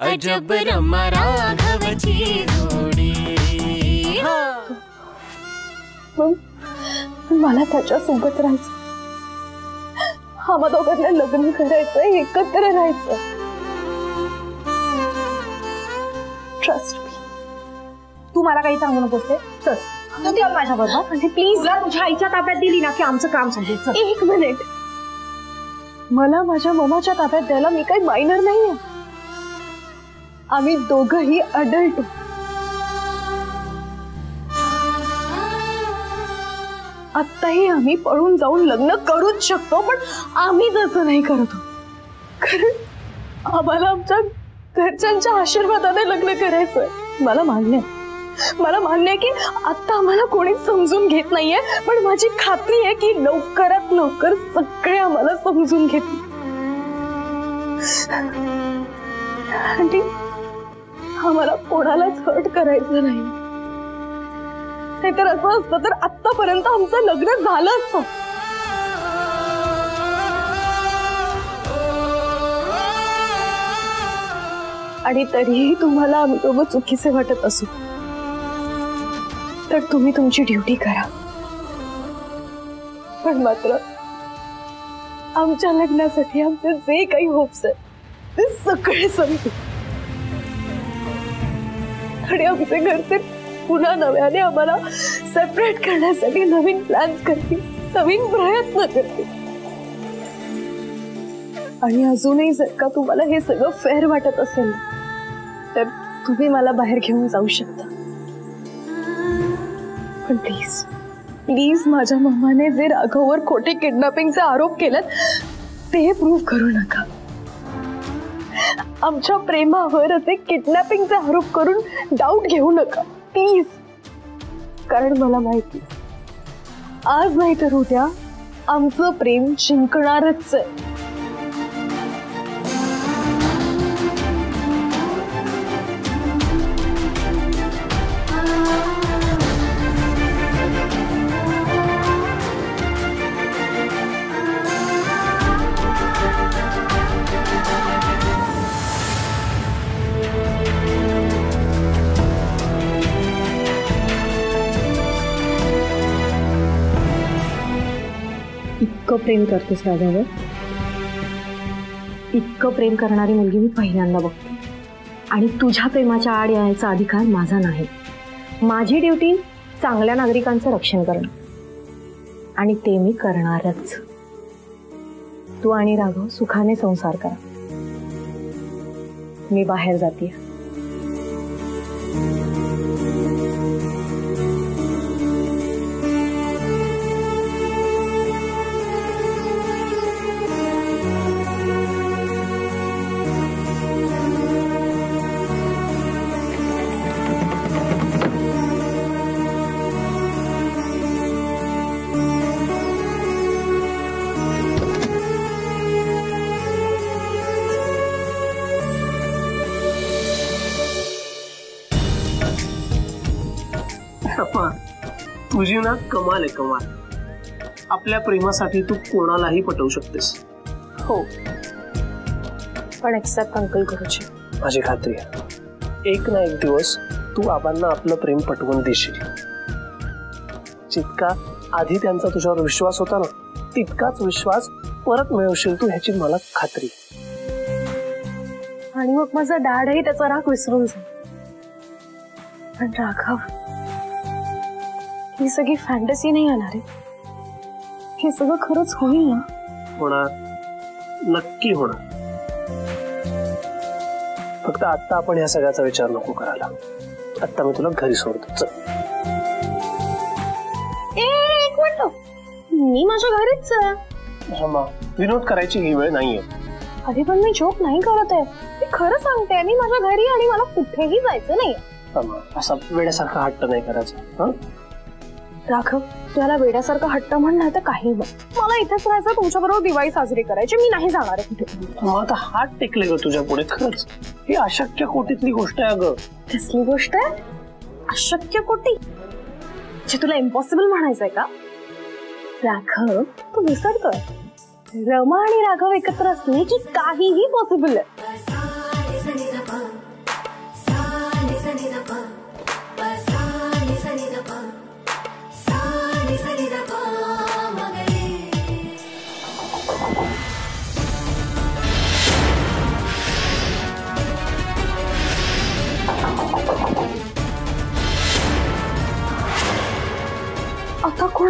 अजब रमा राघवची जोडी। मला त्याच्यासोबत राहायचं, आम्हा दोघांना लग्न करायचं, एकत्र राहायचं। Trust me. तू मला काही सांगू नकोस ते। चल तू चल माझ्याबरोबर आणि प्लीज तुला तुझ्या आईच्या ताब्यात दिली ना की आमचं काम समजेल। एक मिनिट, मला माझ्या मम्माच्या ताब्यात द्यायला मी काही मायनर नाहीये। आम्ही दोघंही अडल्ट। आत्ताही आम्ही पळून जाऊन लग्न करूच शकतो, पण आम्ही तसं नाही करतो, कारण आम्हाला आमच्या घरच्यांच्या आशीर्वादाने लग्न करायचंय। मला मान्य आहे की आता आम्हाला कोणीच समजून घेत नाहीये, पण माझी खात्री आहे की लवकरात लवकर सगळे आम्हाला समजून घेतील। आणि आम्हाला कोणालाच हर्ट करायचं नाही, नाहीतर असं असतं तर आतापर्यंत आमचं लग्न झालं असतं। आणि तरीही तुम्हाला आम्ही दोघं चुकीचे वाटत असू तर तुम्ही तुमची ड्युटी करा, पण मात्र आमच्या लग्नासाठी आमचे जे काही होप्स आहेत ते सगळे संपतील आणि आमचे घरचे पुन्हा नव्याने आम्हाला सेपरेट करण्यासाठी नवीन प्लॅन्स करतील, नवीन प्रयत्न करतील। आणि अजूनही जर का तुम्हाला हे सगळं फेअर वाटत असेल तर तुम्ही मला बाहेर घेऊन जाऊ शकता, पण प्लीज प्लीज माझ्या मम्माने जे राघववर खोटे किडनॅपिंगचे आरोप केलेत ते प्रूव्ह करू नका। आमच्या प्रेमावर असे किडनॅपिंगचे आरोप करून डाऊट घेऊ नका प्लीज, कारण मला माहिती आज नाही तर उद्या आमचं प्रेम जिंकणारच आहे। इतकं प्रेम करतेस राघववर? इतकं प्रेम करणारी मुलगी मी पहिल्यांदा बघते, आणि तुझ्या प्रेमाच्या आड यायचा अधिकार माझा नाही। माझी ड्युटी चांगल्या नागरिकांचं रक्षण करणं, आणि ते मी करणारच। तू आणि राघव सुखाने संसार करा, मी बाहेर जाते। तुझी ना कमाल आहे, कमाल। आपल्या प्रेमासाठी तू कोणालाही पटवू शकतेस। हो, पण एक्सेप्ट अंकल गुरुजी, माझी खात्री आहे एक ना एक दिवस तू आबांना आपलं प्रेम पटवून देशील। जितका आधी त्यांचा तुझ्यावर विश्वास होता ना, तितकाच विश्वास परत मिळवशील तू, ह्याची मला खात्री। आणि मग माझा डॅडही त्याचा राग विसरून जाईल। पण राघव, ही सगळी फॅन्टसी नाही येणार आहे, हे सगळं खरंच होईल ना? होणार, नक्की होणार। फक्त आता आपण ह्या सगळ्याचा विचार नको करायला। आता मी तुला घरी सोडतो, चल। एक मिनिट, मी माझ्या घरीच विनोद करायची ही वेळ नाहीये। अरे पण मी जोक नाही करत आहे, मी खरं सांगते, मी माझ्या घरी आणि मला कुठेही जायचं नाही। असा वेड्यासारखा हट्ट नाही करायचा। राघव, तुला वेड्यासारखा हट्ट म्हणणार तर काही बघ, मला इथेच राहायचं, तुमच्याबरोबर दिवाळी साजरी करायची, मी नाही जाणार आहे कुठे। आता हात टेकले ग तुझ्या पुढे, खरंच ही अशक्य कोटीतली गोष्ट आहे अगं। कसली गोष्ट आहे? अशक्य कोटी? जे तुला इम्पॉसिबल म्हणायचंय का? राघव, तू विसरतोय, रमा आणि राघव एकत्र असणे की काहीही पॉसिबल आहे।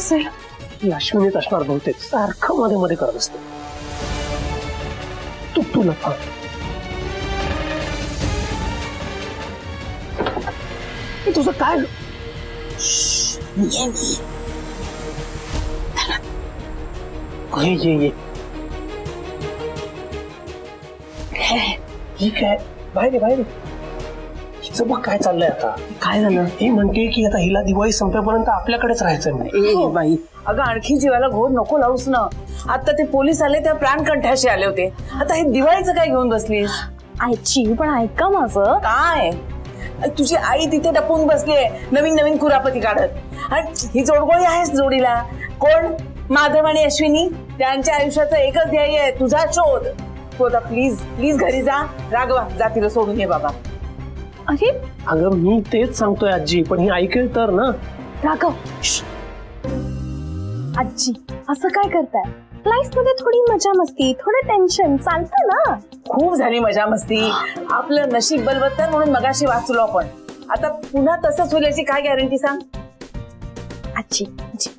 असेल? ही अश्विनीत असणार बहुतेक, सारखं मध्ये मध्ये करत असते. तू नका. तुझं काय? ये ठीक आहे, बाहेर हिचं बघ काय चाललंय आता. काय झालं? ही म्हणते की आता हिला दिवाळी संपेपर्यंत आपल्याकडेच राहायचंय म्हणे. ए बाई, अगं आणखी जीवाला घोर नको लावूस ना. आता ते पोलीस आले त्या प्राणकंठाशी आले होते. आता हे दिवाळीचं काय घेऊन बसलीस? आईची पण ऐका माझं. काय तुझी आई तिथे डपून बसलीये नवीन नवीन कुरापती काढत. आणि ही जोडगोळी आहेस जोडीला. कोण? माधव आणि अश्विनी. त्यांच्या आयुष्याचं एकच ध्येय आहे, तुझा शोध. तू आता प्लीज घरी जा. राघवा, जा तिला सोडून ये बाबा. अरे अगं मी तेच सांगतोय आजी, पण ही ऐकेल तर ना. राघव, आजी असं काय करताय? लाईफ मध्ये थोडी मजा मस्ती, थोडं टेन्शन चालतं ना. खूप झाली मजा मस्ती. आपलं नशीब बलवत्तर म्हणून मगाशी वाचलो आपण. आता पुन्हा तसंच होईल याची काय गॅरंटी सांग? आजी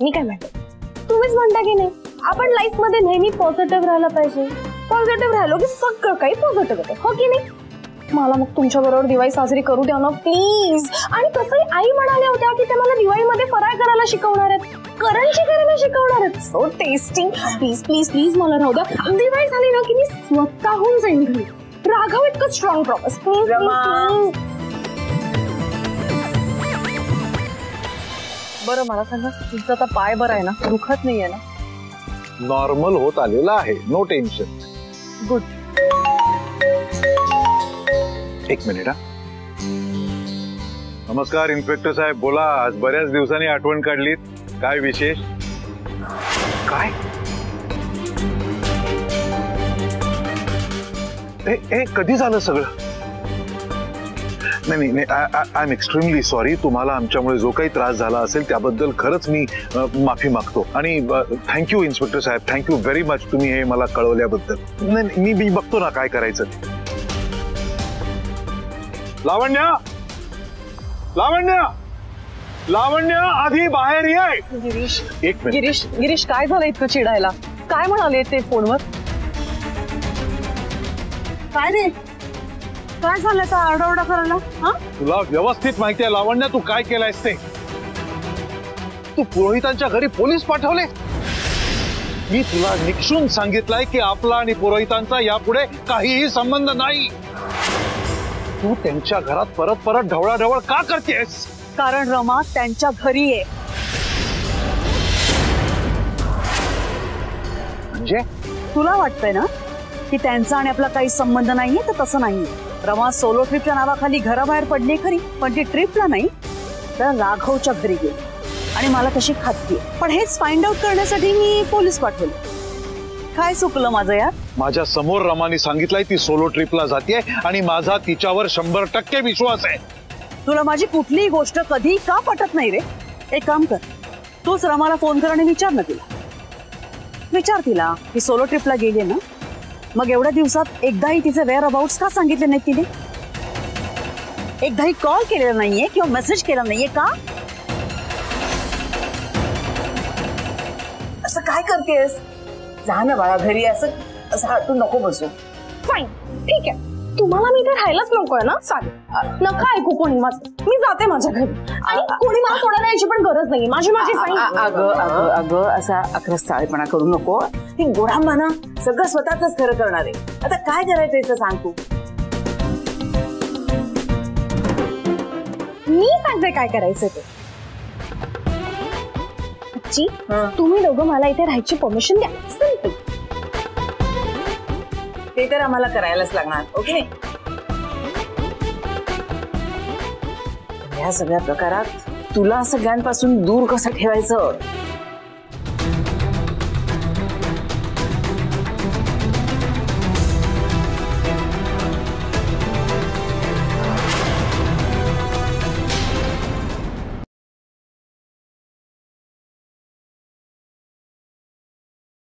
मी काय म्हणते, तुम्हीच म्हणता की नाही आपण लाईफ मध्ये नेहमी पॉझिटिव्ह राहायला पाहिजे. पॉझिटिव्ह राहिलो की सगळं काही पॉझिटिव्ह होतं, हो की नाही? मला मग तुमच्या बरोबर दिवाळी साजरी करू द्या ना प्लीज. आणि तसंही आई म्हणाल्या होत्या की ते मला दिवाळीमध्ये फराळ करायला शिकवणार आहेत, करंजी करायला शिकवणार आहेत. So testing. प्लीज मला राहू द्या. दिवाळी झाली ना की मी स्वतःहून जाईन घरी. राघव इतकं स्ट्रॉंग प्रॉमिस. बरं मला सांगा, तुमचा आता पाय बरा आहे ना? दुखत नाहीये ना? नॉर्मल होत आलेला आहे, नो टेन्शन. गुड. एक मिनिट. हा, नमस्कार इन्स्पेक्टर साहेब, बोला. आज बऱ्याच दिवसांनी आठवण काढलीत. काय विशेष? काय? ए कधी झालं सगळं? नाही, आय एम एक्स्ट्रीमली सॉरी. तुम्हाला आमच्यामुळे जो काही त्रास झाला असेल त्याबद्दल खरंच मी माफी मागतो. आणि थँक्यू इन्स्पेक्टर साहेब, थँक्यू व्हेरी मच तुम्ही हे मला कळवल्याबद्दल. नाही, मी बघतो ना काय करायचं. लावण्य आधी बाहेर ये. गिरीश, एक मिनिट. गिरीश काय झालं इतकं चिडायला? काय म्हणाले ते फोनवर? काय रे, काय झालं का आरडाओरडा करायला? हा, तुला व्यवस्थित माहिती आहे लावण्य तू काय केलंयस ते? तू पुरोहितांच्या घरी पोलीस पाठवले. मी तुला निक्षून सांगितलंय की आपला आणि पुरोहितांचा यापुढे काहीही संबंध नाही. तू त्यांच्या घरात परत ढवळाढवळ का करतेस? कारण रमा त्यांच्या घरी आहे. म्हणजे तुला वाटतंय ना की त्यांचा आणि आपला काही संबंध नाहीये? तर तसं नाहीये. रमा सोलो ट्रिपच्या नावाखाली घराबाहेर पडली खरी, पण ती ट्रिपला नाही तर राघवच्या घरी गेली. आणि मला तशी खात्री आहे. पण हेच फाइंड आउट करण्यासाठी मी पोलीस पाठवले. काय चुकलं माझं यार? माझ्या समोर रमाने सांगितलंय ती सोलो ट्रिपला जाते आणि माझा तिच्यावर 100% विश्वास आहे. तुला माझी कुठलीही गोष्ट कधी का पटत नाही रे? एक काम कर, तूच रमाला फोन कर आणि विचार ना तिला. विचार तिला की सोलो ट्रिपला गेली ना, मग एवढ्या दिवसात एकदाही तिचे वेअर अबाउट्स का सांगितले नाहीत तिने? एकदाही कॉल केलेला नाहीये किंवा मेसेज केला नाहीये का? असं काय करतेस? जा ना बाळा घरी. असं हटून नको बसू. फाईन, ठीक आहे. तुम्हाला मी इथे राहायलाच नकोय ना? चालेल, नका ऐकू कोणी माझं. मी जाते माझ्या घरी. आणि कोणी मला सोडायला यायची पण गरज नाही. माझी अगं असा अक्रस्ताळेपणा करू नको. ती गोडांबा ना सगळं स्वतःच खरं करणार आहे. आता काय करायचं याचं सांग तू. मी सांगते काय करायचं ते. तुम्ही दोघं मला इथे राहायची परमिशन द्या. सिंपल. ते तर आम्हाला करायलाच लागणार. ओके. या सगळ्या प्रकारात तुला सगळ्यांपासून दूर कसं ठेवायचं